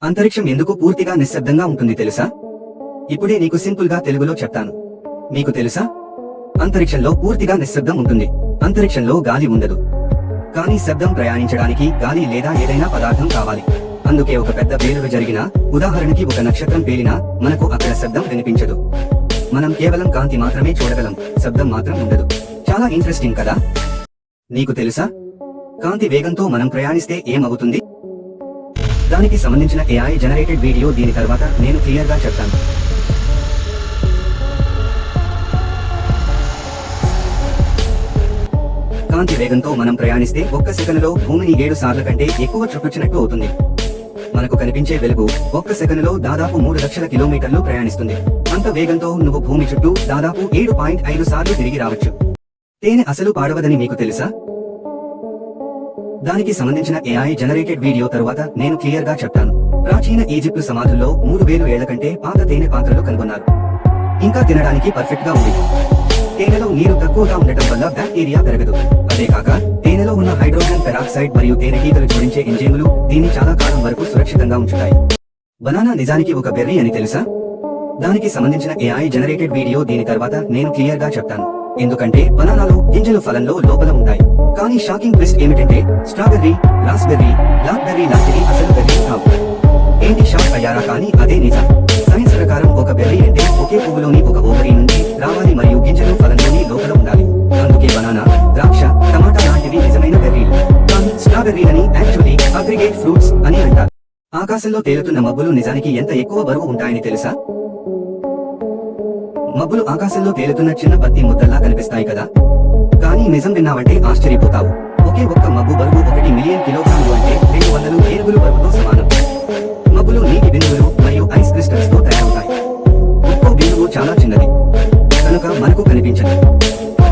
అంతరిక్షం ఎందుకు పూర్తిగా నిశ్శబ్దంగా ఉంటుంది తెలుసా? ఇప్పుడే నీకు సింపుల్ గా తెలుగులో చెప్తాను. మీకు తెలుసా? అంతరిక్షంలో పూర్తిగా నిశ్శబ్దం ఉంటుంది. అంతరిక్షంలో గాలి ఉండదు. కానీ శబ్దం ప్రయాణించడానికి గాలి లేదా ఏదైనా పదార్థం కావాలి. అందుకే ఒక పెద్ద పేలుడు జరిగినా, ఉదాహరణకి ఒక నక్షత్రం పేలినా మనకు అక్కడ శబ్దం వినిపించదు. మనం కేవలం కాంతి మాత్రమే చూడగలం, శబ్దం మాత్రం ఉండదు. చాలా ఇంట్రెస్టింగ్ కదా? నీకు తెలుసా? కాంతి వేగంతో మనం ప్రయాణిస్తే ఏమవుతుంది? దానికి సంబంధించిన AI జనరేటెడ్ వీడియో దీని తర్వాత నేను క్లియర్ గా చెప్తాను. కాంతి వేగంతో మనం ప్రయాణిస్తే ఒక్క సెకనులో భూమిని 7 సార్లు కంటే ఎక్కువ చుట్టొచ్చినట్టు అవుతుంది. మనకు కనిపించే వెలుగు ఒక్క సెకనులో దాదాపు 3 లక్షల కిలోమీటర్లు ప్రయాణిస్తుంది. అంత వేగంతో నువ్వు భూమి చుట్టూ దాదాపు 7.5 సార్లు తిరిగి రావచ్చు. తేనె అసలు పాడవదని మీకు తెలుసా? దానికి సంబంధించిన AI జనరేటెడ్ వీడియో తరువాత నేను క్లియర్ గా చెప్తాను. ప్రాచీన ఈజిప్టు సమాధుల్లో 3000 ఏళ్ల కంటే పాత తేనె పాత్రలు కనుగొన్నారు. ఇంకా తినడానికి పర్ఫెక్ట్ గా ఉంది. తేనెలో నీరు తక్కువగా ఉండటం వల్ల బ్యాక్టీరియా పెరగదు. అదే కాక తేనెలో ఉన్న హైడ్రోజన్ పెరాక్సైడ్ మరియు తేనెటీగలు జోడించే ఎంజైములు దీన్ని చాలా కాలం వరకు సురక్షితంగా ఉంచుతాయి. బనానా నిజానికి ఒక బెర్రీ అని తెలుసా? దానికి సంబంధించిన AI జనరేటెడ్ వీడియో దీని తర్వాత నేను క్లియర్ గా చెప్తాను. ఎందుకంటే బనానాలో గింజలు ఫలంలో లోపల ఉంటాయి. కానీ షాకింగ్ ట్విస్ట్ ఏమిటంటే స్ట్రాబెర్రీ, రాస్బెర్రీ, బ్లాక్బెర్రీ లాంటివి అసలు బెర్రీ కావు. ఏంటి షాక్ అయ్యారా? కానీ అదే నిజం. సైన్స్ ప్రకారం ఒక బెర్రీ అంటే ఒకే పువ్వులోని ఒక ఓవరీ నుంచి రావాలి మరియు గింజలు ఫలంలోని లోపల ఉండాలి. అందుకే బనానా, ద్రాక్ష, టమాటా లాంటివి నిజమైన బెర్రీలు. కానీ స్ట్రాబెర్రీలని యాక్చువల్లీ అగ్రిగేట్ ఫ్రూట్స్ అని అంటారు. ఆకాశంలో తేలుతున్న మబ్బులు నిజానికి ఎంత ఎక్కువ బరువు ఉంటాయని తెలుసా? మబ్బులు ఆకాశంలో తేలుతున్న చిన్న పత్తి ముద్దల్లా కనిపిస్తాయి కదా? కానీ నిజం విన్నావంటే ఆశ్చర్యపోతావు. ఒకే ఒక్క మబ్బు బరువు 1 మిలియన్ కిలోగ్రాములు అంటే 200 ఏనుగులు బరువుతో సమానం. మబ్బులు నీటి బిందువులు మరియు ఐస్ క్రిస్టల్స్ తో తయారవుతాయి. ఒక్కో బిందువు చాలా చిన్నది కనుక మనకు కనిపించదు.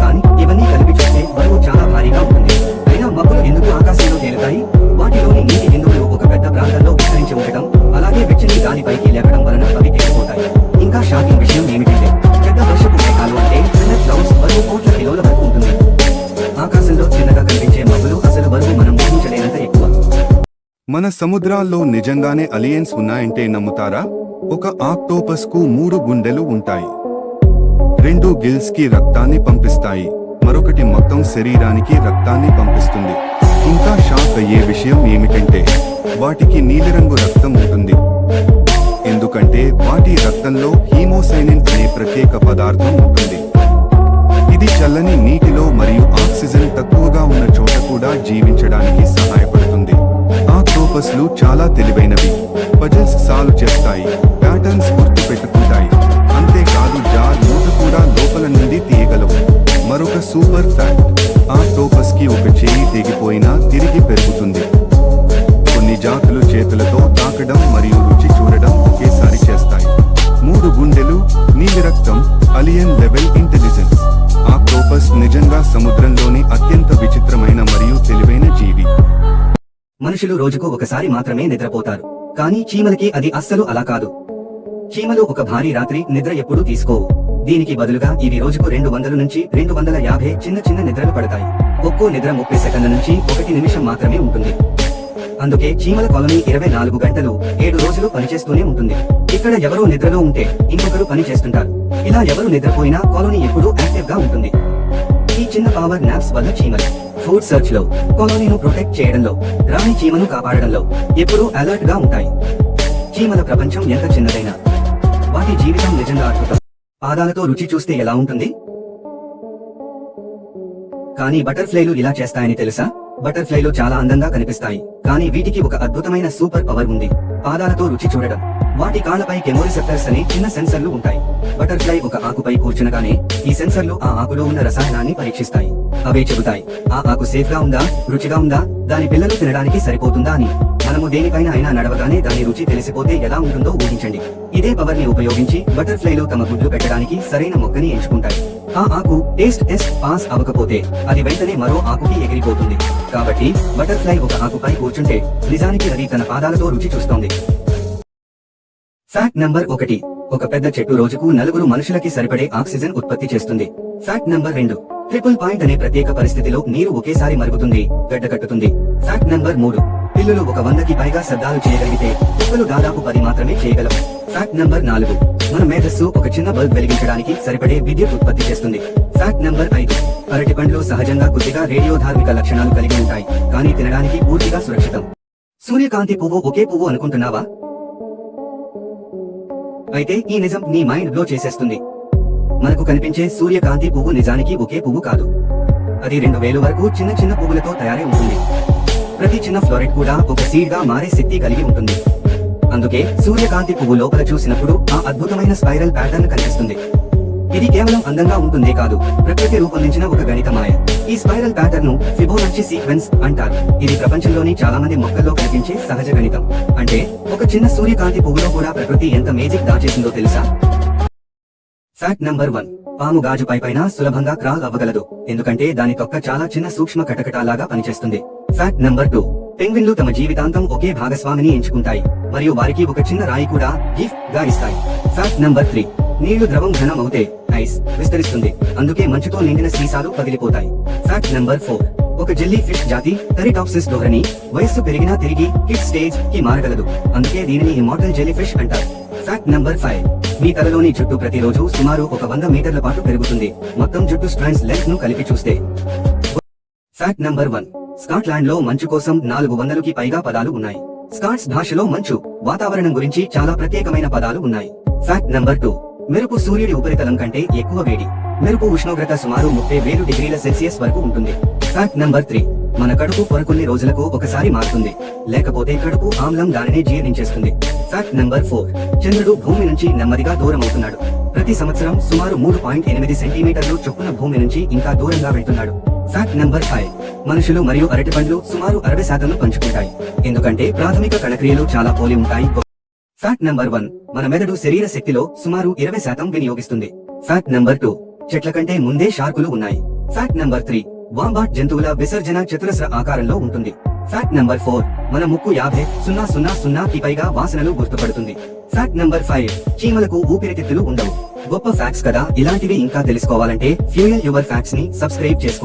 కానీ ఇవన్నీ కలిపి చూస్తే బరువు చాలా భారీగా ఉంటుంది. అయినా మబ్బులు ఎందుకు ఆకాశంలో తేలుతాయి? వాటిలోని నీటి బిందువులు ఒక పెద్ద ప్రాంతంలో విస్తరించి ఉండటం, అలాగే వెచ్చని గాలిపైకి లేపడం వలన అవి తేలిపోతాయి. ఇంకా షాకింగ్ విషయం ఏమిటంటే పెద్ద వర్షపు మేఘాలు అంటే చిన్న క్లౌడ్స్ బరువు కోట్ల కిలోల వరకు ఉంటుంది. ఆకాశంలో చిన్నగా కనిపించే మబ్బులు అసలు బరువు మనం ఊహించలేనంత ఎక్కువ. మన సముద్రాల్లో నిజంగానే అలియన్స్ ఉన్నాయంటే నమ్ముతారా? ఒక ఆక్టోపస్ కు 3 గుండెలు ఉంటాయి. 2 గిల్స్ కి రక్తాన్ని పంపిస్తాయి, మరొకటి మొత్తం శరీరానికి రక్తాన్ని పంపిస్తుంది. ఇంకా షాక్ అయ్యే విషయం ఏమిటంటే వాటికి నీలిరంగు రక్తం ఉంటుంది. ఎందుకంటే వాటి రక్తంలో హీమోసైనిన్ అనే ప్రత్యేక పదార్థం ఉంటుంది. ఇది చల్లని నీటిలో మరియు ఆక్సిజన్ తక్కువగా ఉన్న చోట కూడా జీవించడానికి సహాయపడుతుంది. ఆక్టోపస్లు చాలా తెలివైనవి. పజిల్స్ సాల్వ్ చేస్తాయి, ప్యాటర్న్స్ గుర్తు పెట్టుకుంటాయి. అంతేకాదు జార్ మూత కూడా లోపల నుండి తీయగలవు. మరొక సూపర్ ఫ్యాక్ట్, ఆక్టోపస్ కి ఒక చేయి తెగిపోయినా తిరిగి పెరుగుతుంది. కొన్ని జాతులు చేతులతో తాకడం మరియు రుచి చూడడం ఒకేసారి చేస్తాయి. 3 గుండెలు, నీలి రక్తం, అలియన్ లెవెల్ ఇంటెలిజెన్స్. ఆక్టోపస్ నిజంగా సముద్రంలోని అత్యంత విచిత్రమైన మరియు తెలివైన జీవి. మనుషులు రోజుకు ఒకసారి మాత్రమే నిద్రపోతారు. కానీ చీమలకి అది అస్సలు అలా కాదు. చీమలు ఒక భారీ రాత్రి నిద్ర ఎప్పుడూ తీసుకోవు. దీనికి బదులుగా ఇవి రోజుకు 200 నుంచి 250 చిన్న చిన్న నిద్రలు పడతాయి. ఒక్కో నిద్ర 30 సెకన్ల నుంచి 1 నిమిషం మాత్రమే ఉంటుంది. అందుకే చీమల కాలనీ 24 గంటలు 7 రోజులు పనిచేస్తూనే ఉంటుంది. ఇక్కడ ఎవరో నిద్రలో ఉంటే ఇంకొకరు పని చేస్తుంటారు. ఇలా ఎవరు నిద్రపోయినా కాలనీ ఎప్పుడూ యాక్టివ్ గా ఉంటుంది. ఈ చిన్న పవర్ నాప్స్ వల్ల చీమలు ఫుడ్ సర్చ్ లో, కాలనీను ప్రొటెక్ట్ చేయడంలో, రాణి చీమను కాపాడడంలో ఎప్పుడూ అలర్ట్ గా ఉంటాయి. చీమల ప్రపంచం ఎంత చిన్నదైనా వాటి జీవితం నిజంగా అద్భుతం. పాదాలతో రుచి చూస్తే ఎలా ఉంటుంది? కానీ బటర్ఫ్లైలు ఇలా చేస్తాయని తెలుసా? బటర్ఫ్లైలు చాలా అందంగా కనిపిస్తాయి, కానీ వీటికి ఒక అద్భుతమైన సూపర్ పవర్ ఉంది. పాదాలతో రుచి చూడడం. వాటి కాళ్లపై కెమోరిసెప్టర్స్ అనే చిన్న సెన్సర్లు ఉంటాయి. బటర్ఫ్లై ఒక ఆకుపై కూర్చునగానే ఈ సెన్సర్లు ఆ ఆకులో ఉన్న రసాయనాన్ని పరీక్షిస్తాయి. అవే చెబుతాయి ఆ ఆకు సేఫ్ గా ఉందా, రుచిగా ఉందా, దాని పిల్లలు తినడానికి సరిపోతుందా అని. మనము దేనిపైన అయినా నడవగానే దాని రుచి తెలిసిపోతే ఎలా ఉంటుందో ఊహించండి. ఇదే పవర్ ని ఉపయోగించి బటర్ఫ్లైలు తమ గుడ్లు పెట్టడానికి సరైన మొక్కని ఎంచుకుంటాయి. ఆ ఆకు టెస్ట్ పాస్ అవ్వకపోతే అది వెంటనే మరో ఆకుకి ఎగిరిపోతుంది. కాబట్టి బటర్ఫ్లై ఒక ఆకుపై కూర్చుంటే నిజానికి అది తన పాదాలతో రుచి చూస్తోంది. ఫ్యాక్ట్ నంబర్ 1, ఒక పెద్ద చెట్టు రోజుకు 4 మనుషులకి సరిపడే ఆక్సిజన్ ఉత్పత్తి చేస్తుంది. ఫ్యాక్ట్ నంబర్ 2, ట్రిపుల్ పాయింట్ అనే ప్రత్యేక పరిస్థితిలో నీరు ఒకేసారి మరుగుతుంది, గడ్డకట్టుతుంది. ఫ్యాక్ట్ నంబర్ 3, పిల్లులు 100కి పైగా శబ్దాలు చేయగలిగితే కుక్కలు దాదాపు 10 మాత్రమే చేయగలవు. Fact number 4. మన మేధస్సు ఒక చిన్న బల్బ్ వెలిగించడానికి సరిపడే విద్యుత్ ఉత్పత్తి చేస్తుంది. Fact number 5. అరటి పండ్లు సహజంగా కొద్దిగా రేడియోధార్మిక లక్షణాలు కలిగి ఉంటాయి, కానీ తినడానికి పూర్తిగా సురక్షితం. సూర్యకాంతి పువ్వు ఒకే పువ్వు అనుకుంటున్నావా? అయితే ఈ నిజం నీ మైండ్ బ్లో చేసేస్తుంది. మనకు కనిపించే సూర్యకాంతి పువ్వు నిజానికి ఒకే పువ్వు కాదు. అది 2000 వరకు చిన్న చిన్న పువ్వులతో తయారై ఉంటుంది. ప్రతి చిన్న ఫ్లోరెట్ కూడా ఒక సీడ్ గా మారే శక్తి కలిగి ఉంటుంది. అందుకే సూర్యకాంతి పువ్వు లోపల చూసినప్పుడు ఆ అద్భుతమైన స్పైరల్ ప్యాటర్న్ కనిపిస్తుంది. ఇది కేవలం అందంగా ఉంటుందే కాదు, ప్రకృతి రూపొందించిన ఒక గణిత మాయ. ఈ స్పైరల్ ప్యాటర్న్ ను ఫిబోనాచి సీక్వెన్స్ అంటారు. ఇది ప్రపంచంలోని చాలా మంది మొక్కల్లో కనిపించే సహజ గణితం. అంటే ఒక చిన్న సూర్యకాంతి పువ్వులో కూడా ప్రకృతి ఎంత మేజిక్ దాచేసిందో తెలుసా? Fact number 1. పాము గాజు పైన సులభంగా క్రాల్ అవ్వగలదు, ఎందుకంటే దాని తొక్క చాలా చిన్న సూక్ష్మ కటకటాలాగా పనిచేస్తుంది. Fact number 2. పెంగ్విన్లు తమ జీవితాంతం ఒకే భాగస్వామిని ఎంచుకుంటాయి, మరియు వారికి ఒక చిన్న రాయి కూడా గిఫ్ట్ గా ఇస్తాయి. Fact number 3. నీళ్లు ద్రవం ఘనం అవుతే ఐస్ విస్తరిస్తుంది, అందుకే మంచుతో నిండిన సీసాలు పగిలిపోతాయి. Fact number 4. ఒక జెల్లీ ఫిష్ జాతి టెరిటాప్సిస్ ధోరణి వయస్సు పెరిగినా తిరిగి కిడ్ స్టేజ్ కి మారగలదు, అందుకే దీనిని ఇమ్మోర్టల్ జెల్లీ ఫిష్ అంటారు. Fact number 5. మీ తలలోని జుట్టు ప్రతిరోజు సుమారు 100 మీటర్ల పాటు పెరుగుతుంది, మొత్తం జుట్టు స్ట్రాండ్స్ లెంగ్త్ ను కలిపి చూస్తే. Fact number 1. స్కాట్లాండ్ లో మంచు కోసం 400కి పైగా పదాలు ఉన్నాయి. స్కాట్స్ భాషలో మంచు వాతావరణం గురించి చాలా ప్రత్యేకమైన పదాలు ఉన్నాయి. Fact number 2. మెరుపు సూర్యుడి ఉపరితలం కంటే ఎక్కువ వేడి. మెరుపు ఉష్ణోగ్రత సుమారు 30,000 డిగ్రీల సెల్సియస్ వరకు ఉంటుంది. Fact number 3. మన కడుపు కొన్ని రోజులకు ఒకసారి మారుతుంది, లేకపోతే కడుపు ఆమ్లం దానిని జీర్ణించేస్తుంది. Fact number 4. చంద్రుడు భూమి నుంచి నెమ్మదిగా దూరం అవుతున్నాడు. ప్రతి సంవత్సరం సుమారు 3.8 సెంటీమీటర్లు చొప్పున భూమి నుంచి ఇంకా దూరంగా వెళ్తున్నాడు. Fact number 5. మనుషులు మరియు అరటి పండ్లు సుమారు 60% పంచుకుంటాయి, ఎందుకంటే ప్రాథమిక కణక్రియలు చాలా పోలి ఉంటాయి. Fact number 1. మన మెదడు శరీర శక్తిలో సుమారు 20% వినియోగిస్తుంది. Fact number 2. చెట్ల కంటే ముందే షార్కులు ఉన్నాయి. Fact number 3. వాంబాట్ జంతువుల విసర్జన చతురస్ర ఆకారంలో ఉంటుంది. Fact number 4. మన ముక్కు 50,000కి పైగా వాసనలు గుర్తుపడుతుంది. Fact number 5. చీమలకు ఊపిరితిత్తులు ఉండవు. గొప్ప ఫ్యాక్ట్స్ కదా, ఇలాంటివి ఇంకా తెలుసుకోవాలంటే ఫ్యూయల్ యువర్ ఫ్యాక్ట్స్ ని సబ్స్క్రైబ్ చేసుకోండి.